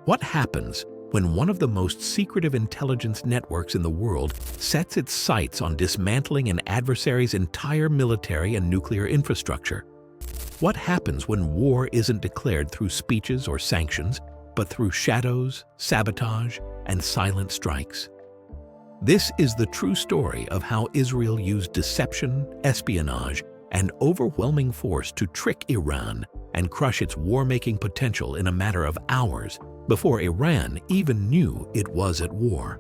What happens when one of the most secretive intelligence networks in the world sets its sights on dismantling an adversary's entire military and nuclear infrastructure? What happens when war isn't declared through speeches or sanctions, but through shadows, sabotage, and silent strikes? This is the true story of how Israel used deception, espionage, and overwhelming force to trick Iran and crush its war-making potential in a matter of hours before Iran even knew it was at war.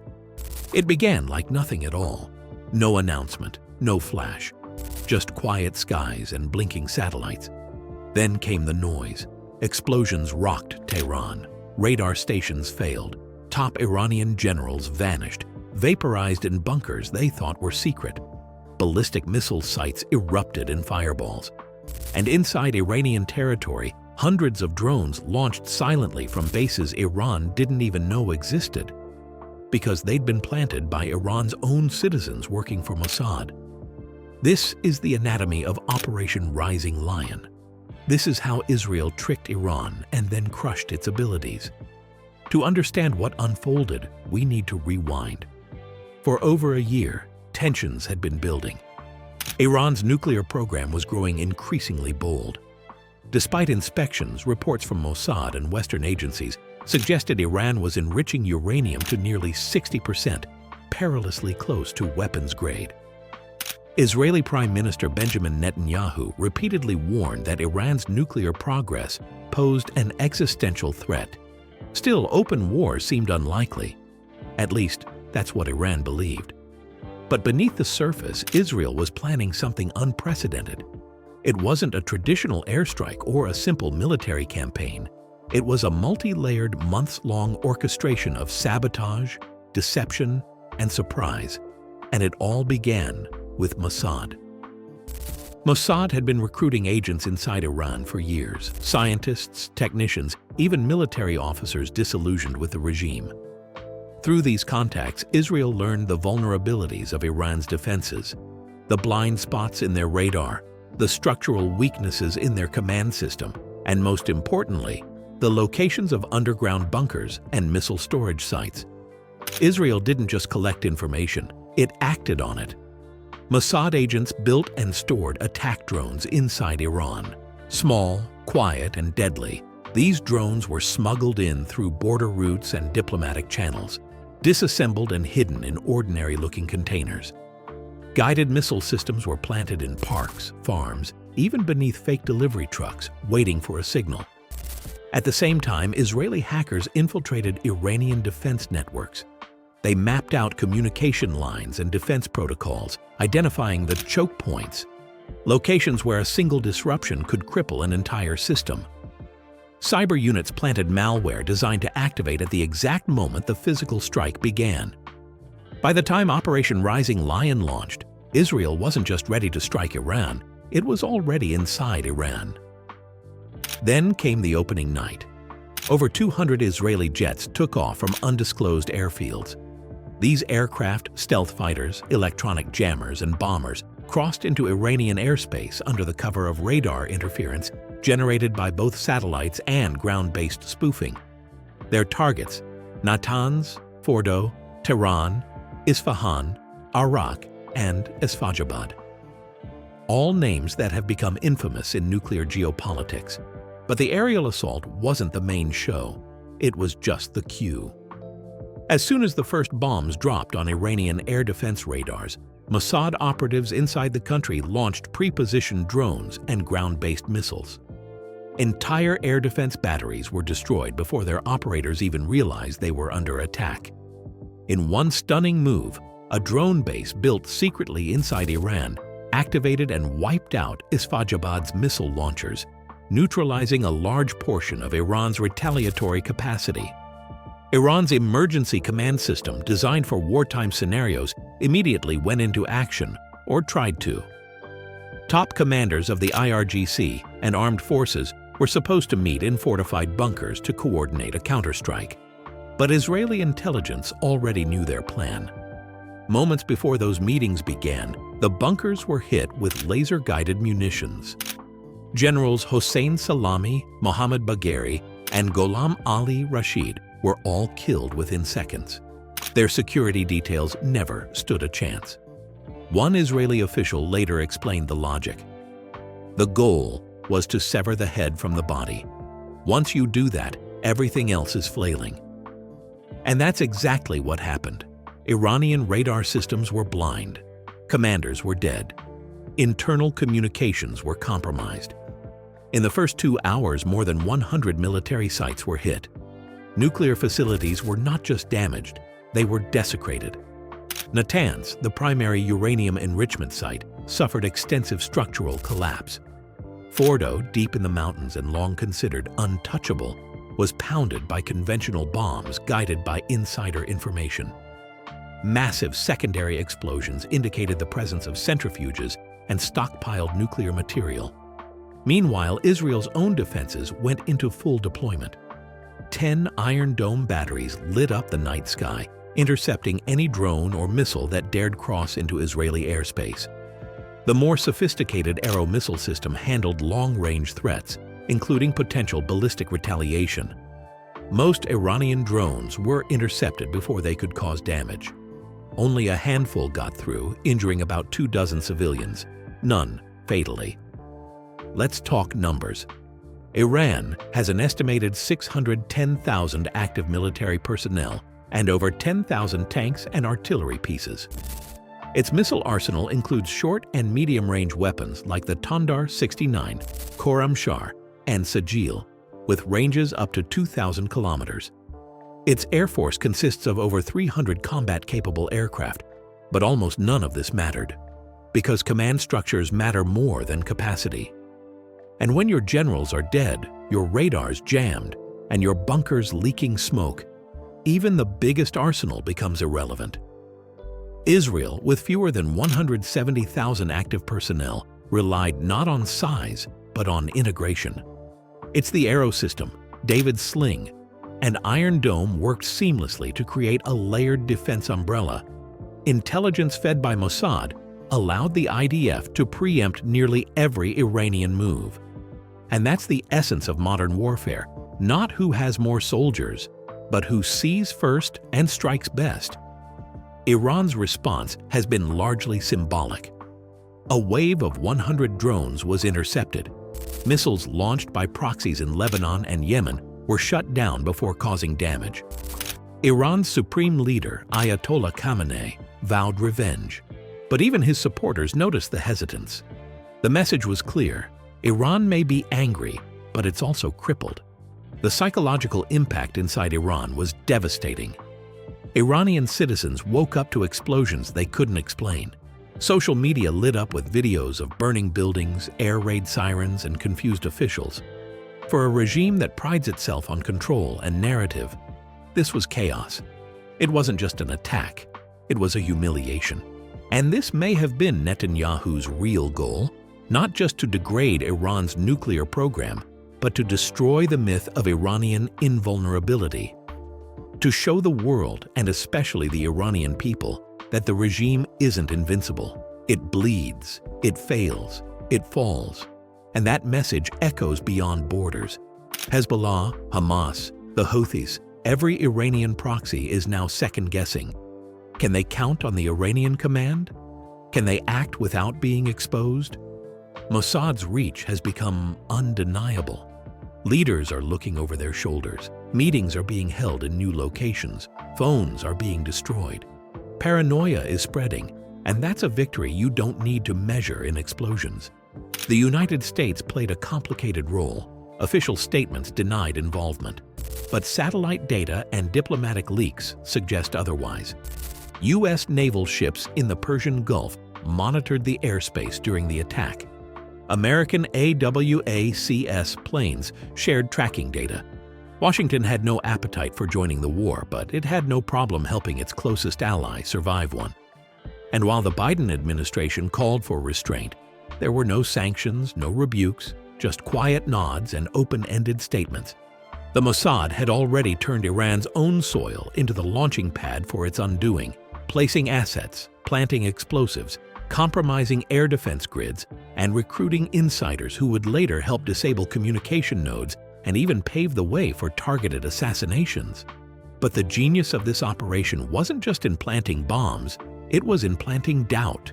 It began like nothing at all. No announcement, no flash, just quiet skies and blinking satellites. Then came the noise. Explosions rocked Tehran. Radar stations failed. Top Iranian generals vanished, vaporized in bunkers they thought were secret. Ballistic missile sites erupted in fireballs. And inside Iranian territory, hundreds of drones launched silently from bases Iran didn't even know existed, because they'd been planted by Iran's own citizens working for Mossad. This is the anatomy of Operation Rising Lion. This is how Israel tricked Iran and then crushed its abilities. To understand what unfolded, we need to rewind. For over a year, tensions had been building. Iran's nuclear program was growing increasingly bold. Despite inspections, reports from Mossad and Western agencies suggested Iran was enriching uranium to nearly 60%, perilously close to weapons grade. Israeli Prime Minister Benjamin Netanyahu repeatedly warned that Iran's nuclear progress posed an existential threat. Still, open war seemed unlikely. At least, that's what Iran believed. But beneath the surface, Israel was planning something unprecedented. It wasn't a traditional airstrike or a simple military campaign. It was a multi-layered, months-long orchestration of sabotage, deception, and surprise. And it all began with Mossad. Mossad had been recruiting agents inside Iran for years, scientists, technicians, even military officers disillusioned with the regime. Through these contacts, Israel learned the vulnerabilities of Iran's defenses, the blind spots in their radar, the structural weaknesses in their command system, and most importantly, the locations of underground bunkers and missile storage sites. Israel didn't just collect information, it acted on it. Mossad agents built and stored attack drones inside Iran. Small, quiet, and deadly, these drones were smuggled in through border routes and diplomatic channels, disassembled and hidden in ordinary-looking containers. Guided missile systems were planted in parks, farms, even beneath fake delivery trucks, waiting for a signal. At the same time, Israeli hackers infiltrated Iranian defense networks. They mapped out communication lines and defense protocols, identifying the choke points, locations where a single disruption could cripple an entire system. Cyber units planted malware designed to activate at the exact moment the physical strike began. By the time Operation Rising Lion launched, Israel wasn't just ready to strike Iran, it was already inside Iran. Then came the opening night. Over 200 Israeli jets took off from undisclosed airfields. These aircraft, stealth fighters, electronic jammers, and bombers crossed into Iranian airspace under the cover of radar interference generated by both satellites and ground-based spoofing. Their targets: Natanz, Fordo, Tehran, Isfahan, Arak, and Isfahabad. All names that have become infamous in nuclear geopolitics. But the aerial assault wasn't the main show. It was just the cue. As soon as the first bombs dropped on Iranian air defense radars, Mossad operatives inside the country launched pre-positioned drones and ground-based missiles. Entire air defense batteries were destroyed before their operators even realized they were under attack. In one stunning move, a drone base built secretly inside Iran activated and wiped out Isfahabad's missile launchers, neutralizing a large portion of Iran's retaliatory capacity. Iran's emergency command system, designed for wartime scenarios, immediately went into action, or tried to. Top commanders of the IRGC and armed forces were supposed to meet in fortified bunkers to coordinate a counterstrike. But Israeli intelligence already knew their plan. Moments before those meetings began, the bunkers were hit with laser-guided munitions. Generals Hossein Salami, Mohammad Bagheri, and Gholam Ali Rashid were all killed within seconds. Their security details never stood a chance. One Israeli official later explained the logic. The goal was to sever the head from the body. Once you do that, everything else is flailing. And that's exactly what happened. Iranian radar systems were blind. Commanders were dead. Internal communications were compromised. In the first 2 hours, more than 100 military sites were hit. Nuclear facilities were not just damaged, they were desecrated. Natanz, the primary uranium enrichment site, suffered extensive structural collapse. Fordo, deep in the mountains and long considered untouchable, was pounded by conventional bombs guided by insider information. Massive secondary explosions indicated the presence of centrifuges and stockpiled nuclear material. Meanwhile, Israel's own defenses went into full deployment. 10 Iron Dome batteries lit up the night sky, intercepting any drone or missile that dared cross into Israeli airspace. The more sophisticated Arrow missile system handled long-range threats, including potential ballistic retaliation. Most Iranian drones were intercepted before they could cause damage. Only a handful got through, injuring about 24 civilians, none fatally. Let's talk numbers. Iran has an estimated 610,000 active military personnel and over 10,000 tanks and artillery pieces. Its missile arsenal includes short and medium-range weapons like the Tandar 69, Khorramshahr, and Sajil, with ranges up to 2,000 kilometers. Its air force consists of over 300 combat-capable aircraft, but almost none of this mattered, because command structures matter more than capacity. And when your generals are dead, your radars jammed, and your bunkers leaking smoke, even the biggest arsenal becomes irrelevant. Israel, with fewer than 170,000 active personnel, relied not on size, but on integration. It's the Arrow system, David's sling, and Iron Dome worked seamlessly to create a layered defense umbrella. Intelligence fed by Mossad allowed the IDF to preempt nearly every Iranian move. And that's the essence of modern warfare, not who has more soldiers, but who sees first and strikes best. Iran's response has been largely symbolic. A wave of 100 drones was intercepted. Missiles launched by proxies in Lebanon and Yemen were shut down before causing damage. Iran's supreme leader, Ayatollah Khamenei, vowed revenge. But even his supporters noticed the hesitance. The message was clear: Iran may be angry, but it's also crippled. The psychological impact inside Iran was devastating. Iranian citizens woke up to explosions they couldn't explain. Social media lit up with videos of burning buildings, air raid sirens, and confused officials. For a regime that prides itself on control and narrative, this was chaos. It wasn't just an attack, it was a humiliation. And this may have been Netanyahu's real goal, not just to degrade Iran's nuclear program, but to destroy the myth of Iranian invulnerability. To show the world, and especially the Iranian people, that the regime isn't invincible. It bleeds, it fails, it falls. And that message echoes beyond borders. Hezbollah, Hamas, the Houthis, every Iranian proxy is now second-guessing. Can they count on the Iranian command? Can they act without being exposed? Mossad's reach has become undeniable. Leaders are looking over their shoulders. Meetings are being held in new locations. Phones are being destroyed. Paranoia is spreading, and that's a victory you don't need to measure in explosions. The United States played a complicated role. Official statements denied involvement. But satellite data and diplomatic leaks suggest otherwise. U.S. naval ships in the Persian Gulf monitored the airspace during the attack. American AWACS planes shared tracking data. Washington had no appetite for joining the war, but it had no problem helping its closest ally survive one. And while the Biden administration called for restraint, there were no sanctions, no rebukes, just quiet nods and open-ended statements. The Mossad had already turned Iran's own soil into the launching pad for its undoing, placing assets, planting explosives, compromising air defense grids, and recruiting insiders who would later help disable communication nodes and even pave the way for targeted assassinations. But the genius of this operation wasn't just in planting bombs, it was in planting doubt.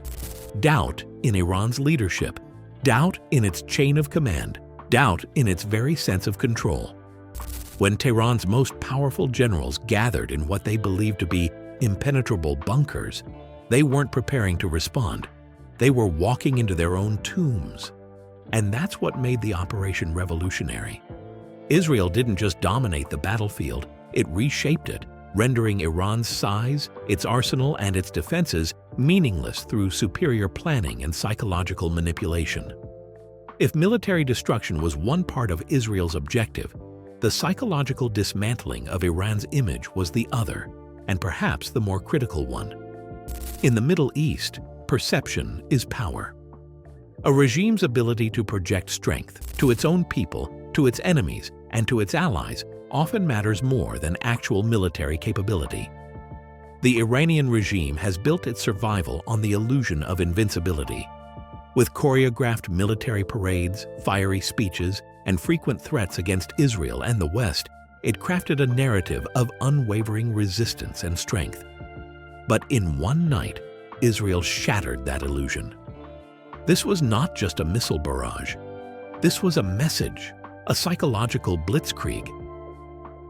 Doubt in Iran's leadership, doubt in its chain of command, doubt in its very sense of control. When Tehran's most powerful generals gathered in what they believed to be impenetrable bunkers, they weren't preparing to respond. They were walking into their own tombs. And that's what made the operation revolutionary. Israel didn't just dominate the battlefield, it reshaped it, rendering Iran's size, its arsenal, and its defenses meaningless through superior planning and psychological manipulation. If military destruction was one part of Israel's objective, the psychological dismantling of Iran's image was the other, and perhaps the more critical one. In the Middle East, perception is power. A regime's ability to project strength to its own people, to its enemies, and to its allies often matters more than actual military capability. The Iranian regime has built its survival on the illusion of invincibility. With choreographed military parades, fiery speeches, and frequent threats against Israel and the West, it crafted a narrative of unwavering resistance and strength. But in one night, Israel shattered that illusion. This was not just a missile barrage. This was a message, a psychological blitzkrieg.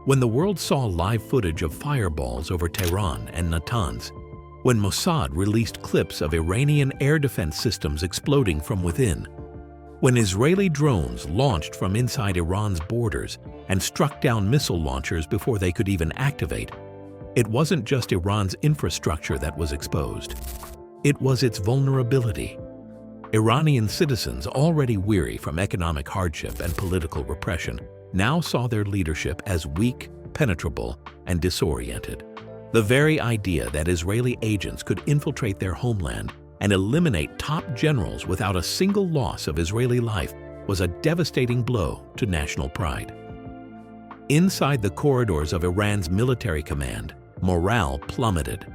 When the world saw live footage of fireballs over Tehran and Natanz, when Mossad released clips of Iranian air defense systems exploding from within, when Israeli drones launched from inside Iran's borders and struck down missile launchers before they could even activate, it wasn't just Iran's infrastructure that was exposed. It was its vulnerability. Iranian citizens, already weary from economic hardship and political repression, now saw their leadership as weak, penetrable, and disoriented. The very idea that Israeli agents could infiltrate their homeland and eliminate top generals without a single loss of Israeli life was a devastating blow to national pride. Inside the corridors of Iran's military command, morale plummeted.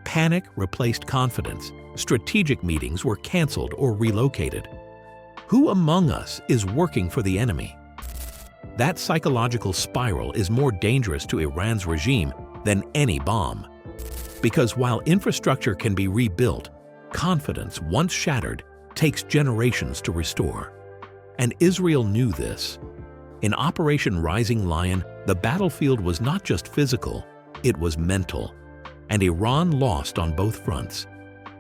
Panic replaced confidence. Strategic meetings were canceled or relocated. Who among us is working for the enemy? That psychological spiral is more dangerous to Iran's regime than any bomb. Because while infrastructure can be rebuilt, confidence, once shattered, takes generations to restore. And Israel knew this. In Operation Rising Lion, the battlefield was not just physical, it was mental. And Iran lost on both fronts.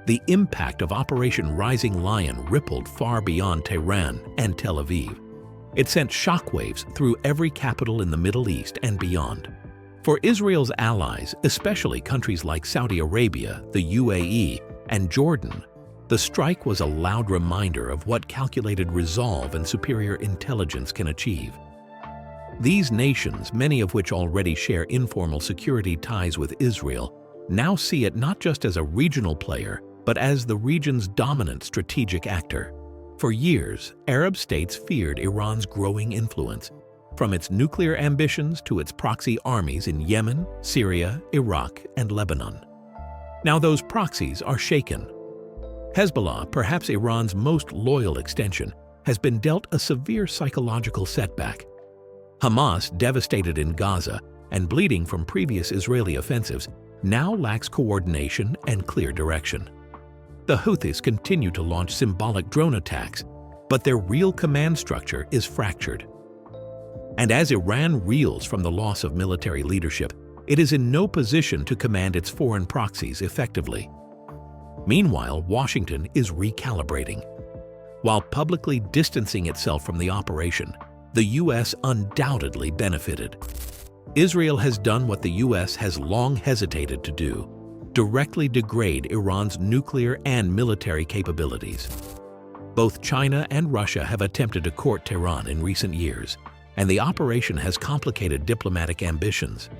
The impact of Operation Rising Lion rippled far beyond Tehran and Tel Aviv. It sent shockwaves through every capital in the Middle East and beyond. For Israel's allies, especially countries like Saudi Arabia, the UAE, and Jordan, the strike was a loud reminder of what calculated resolve and superior intelligence can achieve. These nations, many of which already share informal security ties with Israel, now see it not just as a regional player, but as the region's dominant strategic actor. For years, Arab states feared Iran's growing influence, from its nuclear ambitions to its proxy armies in Yemen, Syria, Iraq, and Lebanon. Now those proxies are shaken. Hezbollah, perhaps Iran's most loyal extension, has been dealt a severe psychological setback. Hamas, devastated in Gaza and bleeding from previous Israeli offensives, now lacks coordination and clear direction. The Houthis continue to launch symbolic drone attacks, but their real command structure is fractured. And as Iran reels from the loss of military leadership, it is in no position to command its foreign proxies effectively. Meanwhile, Washington is recalibrating. While publicly distancing itself from the operation, the U.S. undoubtedly benefited. Israel has done what the U.S. has long hesitated to do: directly degrade Iran's nuclear and military capabilities. Both China and Russia have attempted to court Tehran in recent years, and the operation has complicated diplomatic ambitions.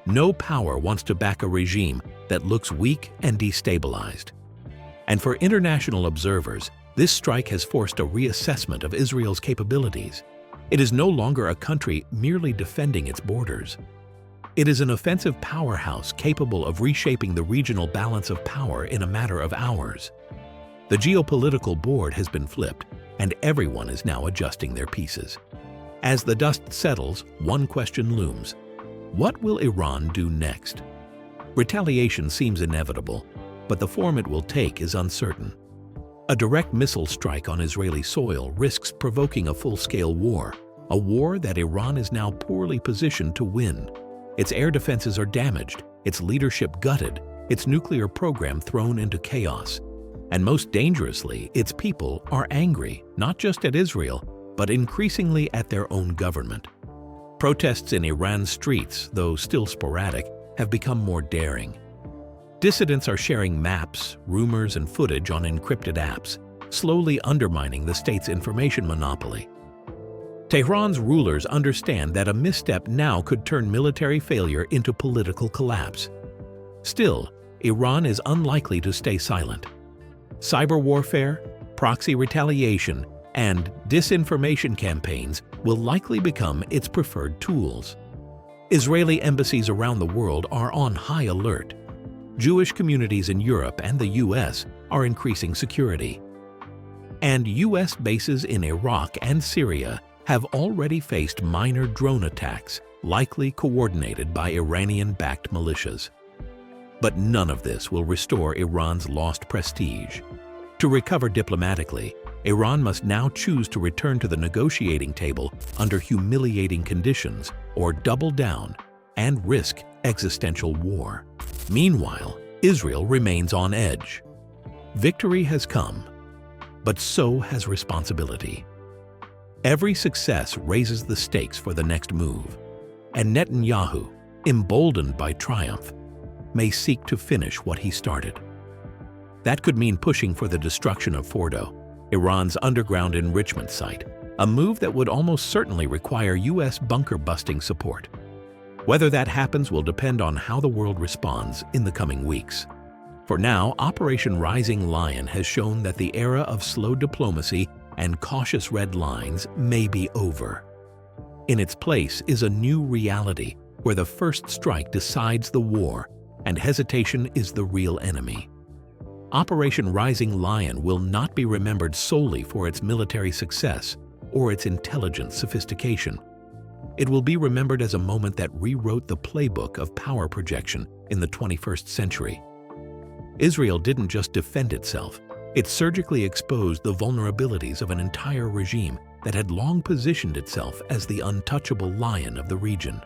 No power wants to back a regime that looks weak and destabilized. And for international observers, this strike has forced a reassessment of Israel's capabilities. It is no longer a country merely defending its borders. It is an offensive powerhouse capable of reshaping the regional balance of power in a matter of hours. The geopolitical board has been flipped, and everyone is now adjusting their pieces. As the dust settles, one question looms: What will Iran do next? Retaliation seems inevitable, but the form it will take is uncertain. A direct missile strike on Israeli soil risks provoking a full-scale war, a war that Iran is now poorly positioned to win. Its air defenses are damaged, its leadership gutted, its nuclear program thrown into chaos. And most dangerously, its people are angry, not just at Israel, but increasingly at their own government. Protests in Iran's streets, though still sporadic, have become more daring. Dissidents are sharing maps, rumors, and footage on encrypted apps, slowly undermining the state's information monopoly. Tehran's rulers understand that a misstep now could turn military failure into political collapse. Still, Iran is unlikely to stay silent. Cyber warfare, proxy retaliation, and disinformation campaigns will likely become its preferred tools. Israeli embassies around the world are on high alert. Jewish communities in Europe and the US are increasing security. And US bases in Iraq and Syria have already faced minor drone attacks, likely coordinated by Iranian-backed militias. But none of this will restore Iran's lost prestige. To recover diplomatically, Iran must now choose to return to the negotiating table under humiliating conditions or double down and risk existential war. Meanwhile, Israel remains on edge. Victory has come, but so has responsibility. Every success raises the stakes for the next move, and Netanyahu, emboldened by triumph, may seek to finish what he started. That could mean pushing for the destruction of Fordo, Iran's underground enrichment site, a move that would almost certainly require US bunker-busting support. Whether that happens will depend on how the world responds in the coming weeks. For now, Operation Rising Lion has shown that the era of slow diplomacy and cautious red lines may be over. In its place is a new reality where the first strike decides the war and hesitation is the real enemy. Operation Rising Lion will not be remembered solely for its military success or its intelligence sophistication. It will be remembered as a moment that rewrote the playbook of power projection in the 21st century. Israel didn't just defend itself, it surgically exposed the vulnerabilities of an entire regime that had long positioned itself as the untouchable lion of the region.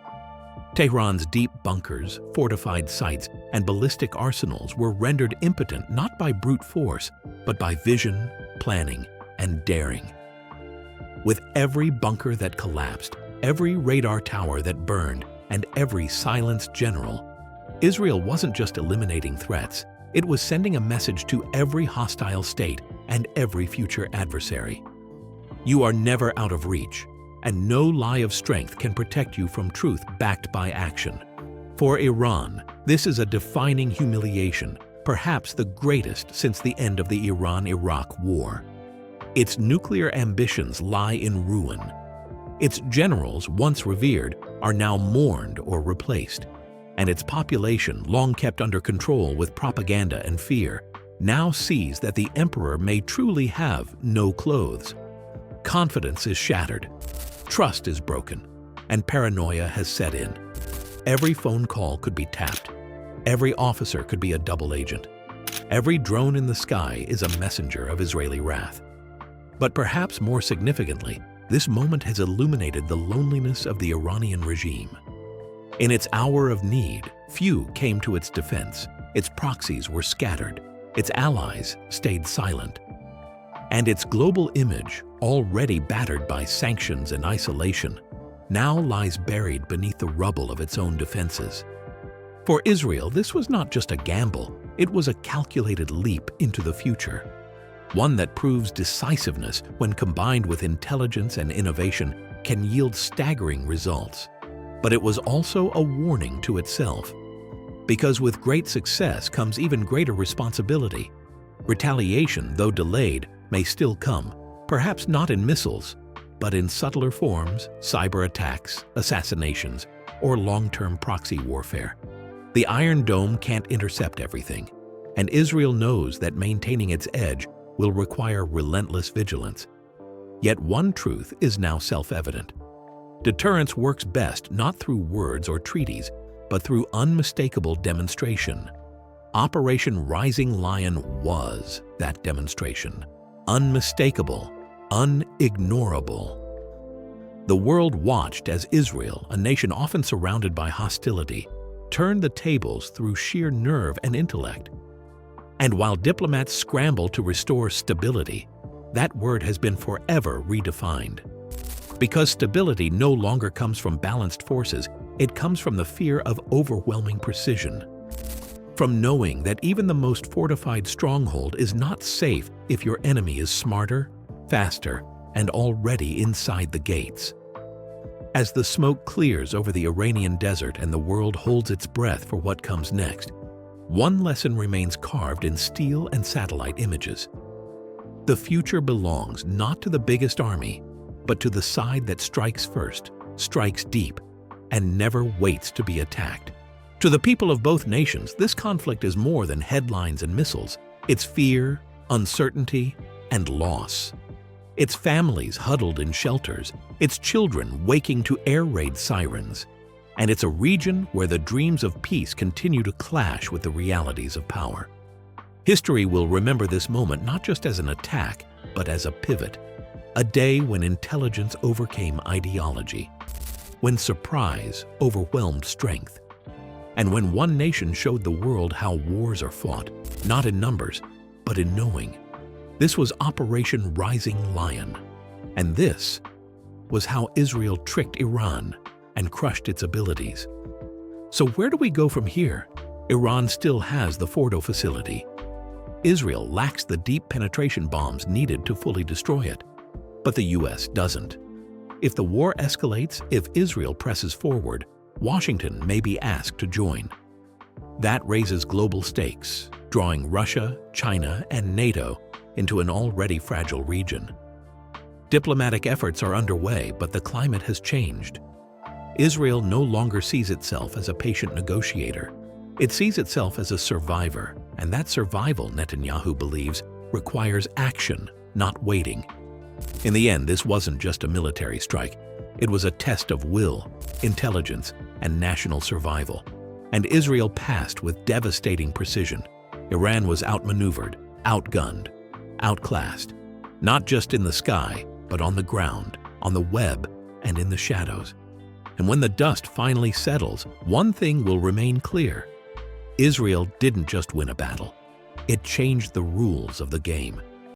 Tehran's deep bunkers, fortified sites, and ballistic arsenals were rendered impotent not by brute force, but by vision, planning, and daring. With every bunker that collapsed, every radar tower that burned, and every silenced general, Israel wasn't just eliminating threats, it was sending a message to every hostile state and every future adversary. You are never out of reach, and no lie of strength can protect you from truth backed by action. For Iran, this is a defining humiliation, perhaps the greatest since the end of the Iran-Iraq War. Its nuclear ambitions lie in ruin. Its generals, once revered, are now mourned or replaced. And its population, long kept under control with propaganda and fear, now sees that the emperor may truly have no clothes. Confidence is shattered, trust is broken, and paranoia has set in. Every phone call could be tapped. Every officer could be a double agent. Every drone in the sky is a messenger of Israeli wrath. But perhaps more significantly, this moment has illuminated the loneliness of the Iranian regime. In its hour of need, few came to its defense. Its proxies were scattered. Its allies stayed silent. And its global image, already battered by sanctions and isolation, now lies buried beneath the rubble of its own defenses. For Israel, this was not just a gamble, it was a calculated leap into the future. One that proves decisiveness when combined with intelligence and innovation can yield staggering results. But it was also a warning to itself. Because with great success comes even greater responsibility. Retaliation, though delayed, may still come, perhaps not in missiles, but in subtler forms, cyber attacks, assassinations, or long-term proxy warfare. The Iron Dome can't intercept everything, and Israel knows that maintaining its edge will require relentless vigilance. Yet one truth is now self-evident. Deterrence works best not through words or treaties, but through unmistakable demonstration. Operation Rising Lion was that demonstration. Unmistakable, unignorable. The world watched as Israel, a nation often surrounded by hostility, turned the tables through sheer nerve and intellect. And while diplomats scramble to restore stability, that word has been forever redefined. Because stability no longer comes from balanced forces, it comes from the fear of overwhelming precision. From knowing that even the most fortified stronghold is not safe if your enemy is smarter, faster, and already inside the gates. As the smoke clears over the Iranian desert and the world holds its breath for what comes next, one lesson remains carved in steel and satellite images. The future belongs not to the biggest army, but to the side that strikes first, strikes deep, and never waits to be attacked. To the people of both nations, this conflict is more than headlines and missiles. It's fear, uncertainty, and loss. It's families huddled in shelters, it's children waking to air raid sirens, and it's a region where the dreams of peace continue to clash with the realities of power. History will remember this moment not just as an attack, but as a pivot, a day when intelligence overcame ideology, when surprise overwhelmed strength, and when one nation showed the world how wars are fought, not in numbers, but in knowing. This was Operation Rising Lion, and this was how Israel tricked Iran and crushed its abilities. So where do we go from here? Iran still has the Fordo facility. Israel lacks the deep penetration bombs needed to fully destroy it, but the US doesn't. If the war escalates, if Israel presses forward, Washington may be asked to join. That raises global stakes, drawing Russia, China, and NATO into an already fragile region. Diplomatic efforts are underway, but the climate has changed. Israel no longer sees itself as a patient negotiator. It sees itself as a survivor, and that survival, Netanyahu believes, requires action, not waiting. In the end, this wasn't just a military strike. It was a test of will, intelligence, and national survival. And Israel passed with devastating precision. Iran was outmaneuvered, outgunned, outclassed, not just in the sky, but on the ground, on the web, and in the shadows. And when the dust finally settles, one thing will remain clear. Israel didn't just win a battle. It changed the rules of the game.